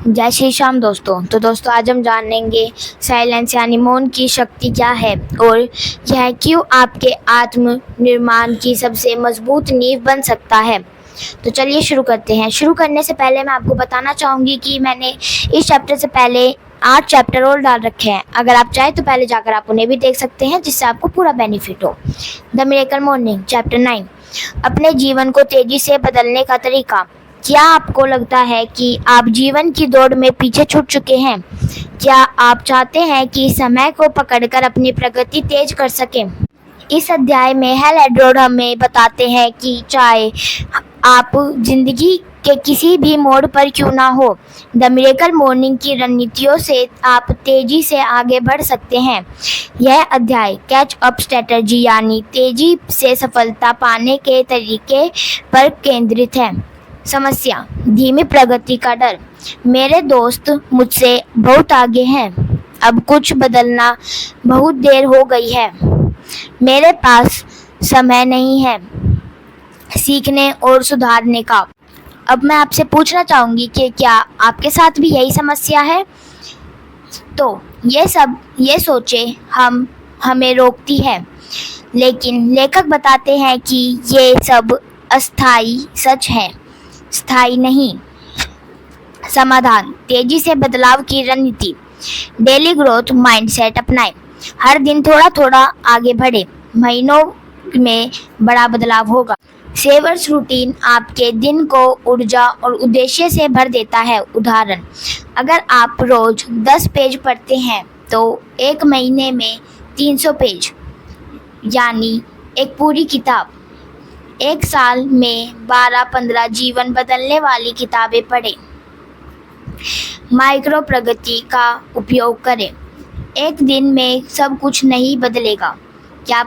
जय श्री श्याम दोस्तों। तो दोस्तों आज हम जानेंगे साइलेंस यानी मौन की शक्ति क्या है और यह क्यों आपके आत्म निर्माण की सबसे मजबूत नींव बन सकता है। तो चलिए शुरू करते हैं। शुरू करने से पहले मैं आपको बताना चाहूँगी कि मैंने इस चैप्टर से पहले 8 चैप्टर और डाल रखे हैं। अगर आप चाहें तो पहले जाकर आप उन्हें भी देख सकते हैं, जिससे आपको पूरा बेनिफिट हो। द मिरेकल मॉर्निंग चैप्टर 9, अपने जीवन को तेजी से बदलने का तरीका। क्या आपको लगता है कि आप जीवन की दौड़ में पीछे छूट चुके हैं? क्या आप चाहते हैं कि समय को पकड़कर अपनी प्रगति तेज कर सकें? इस अध्याय में हेल एडवर्ड हमें बताते हैं कि चाहे आप जिंदगी के किसी भी मोड़ पर क्यों ना हो, द मिरेकल मॉर्निंग की रणनीतियों से आप तेजी से आगे बढ़ सकते हैं। यह अध्याय कैच अप स्ट्रेटजी यानी तेजी से सफलता पाने के तरीके पर केंद्रित है। समस्या, धीमी प्रगति का डर। मेरे दोस्त मुझसे बहुत आगे हैं, अब कुछ बदलना बहुत देर हो गई है। मेरे पास समय नहीं है सीखने और सुधारने का। अब मैं आपसे पूछना चाहूँगी कि क्या आपके साथ भी यही समस्या है? तो ये सोचें हमें रोकती है, लेकिन लेखक बताते हैं कि ये सब अस्थायी सच है, स्थायी नहीं। समाधान, तेजी से बदलाव की रणनीति। डेली ग्रोथ माइंडसेट अपनाएं। हर दिन थोड़ा थोड़ा आगे बढ़े, महीनों में बड़ा बदलाव होगा। सेवर्स रूटीन आपके दिन को ऊर्जा और उद्देश्य से भर देता है। उदाहरण, अगर आप रोज 10 पेज पढ़ते हैं तो एक महीने में 300 पेज यानी एक पूरी किताब। एक साल में 12-15 जीवन बदलने वाली किताबें पढ़ें। माइक्रो प्रगति का उपयोग करें। एक दिन में सब कुछ नहीं बदलेगा। क्या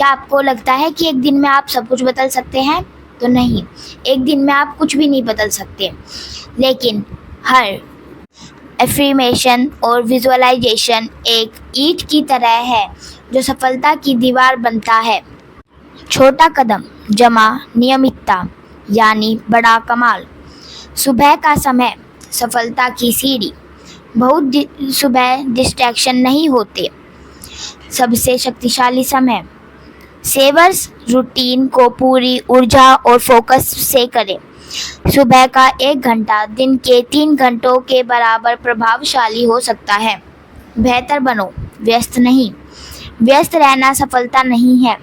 आपको लगता है कि एक दिन में आप सब कुछ बदल सकते हैं? तो नहीं, एक दिन में आप कुछ भी नहीं बदल सकते। लेकिन हर एफर्मेशन और विजुअलाइजेशन एक ईंट की तरह है जो सफलता की दीवार बनता है। छोटा कदम जमा नियमितता यानी बड़ा कमाल। सुबह का समय सफलता की सीढ़ी। बहुत सुबह डिस्ट्रैक्शन नहीं होते। सबसे शक्तिशाली समय। सेवर्स रूटीन को पूरी ऊर्जा और फोकस से करें। सुबह का 1 घंटा दिन के 3 घंटों के बराबर प्रभावशाली हो सकता है। बेहतर बनो, व्यस्त नहीं। व्यस्त रहना सफलता नहीं है।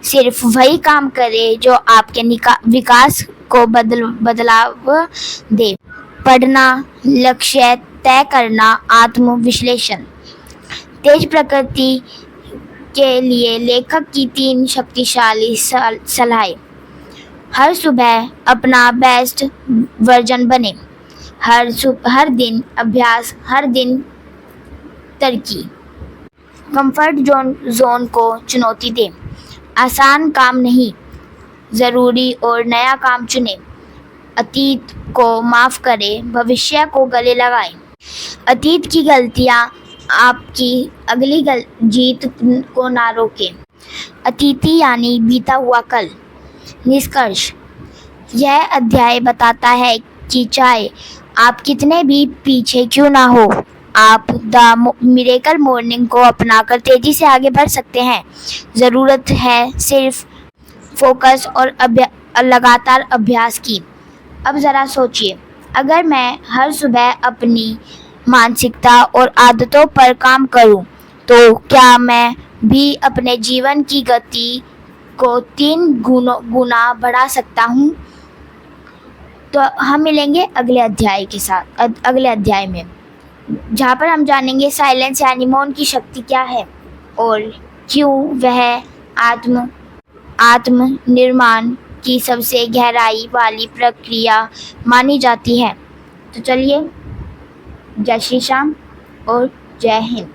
सिर्फ वही काम करें जो आपके विकास को बदलाव दे। पढ़ना, लक्ष्य तय करना, आत्म-विश्लेषण। तेज प्रकृति के लिए लेखक की 3 शक्तिशाली सलाहें। हर सुबह अपना बेस्ट वर्जन बने। हर दिन अभ्यास, हर दिन तरक्की। कंफर्ट जोन को चुनौती दें। आसान काम नहीं, ज़रूरी और नया काम चुनें। अतीत को माफ़ करें, भविष्य को गले लगाएं। अतीत की गलतियां आपकी अगली जीत को ना रोकें। अतीति यानी बीता हुआ कल। निष्कर्ष, यह अध्याय बताता है कि चाहे आप कितने भी पीछे क्यों ना हो, आप द मिरेकल मॉर्निंग को अपनाकर तेजी से आगे बढ़ सकते हैं। ज़रूरत है सिर्फ फोकस और लगातार अभ्यास की। अब ज़रा सोचिए, अगर मैं हर सुबह अपनी मानसिकता और आदतों पर काम करूं, तो क्या मैं भी अपने जीवन की गति को 3 गुना बढ़ा सकता हूं? तो हम मिलेंगे अगले अध्याय में, जहाँ पर हम जानेंगे साइलेंस यानी मौन की शक्ति क्या है और क्यों वह आत्म निर्माण की सबसे गहराई वाली प्रक्रिया मानी जाती है। तो चलिए, जय श्री श्याम और जय हिंद।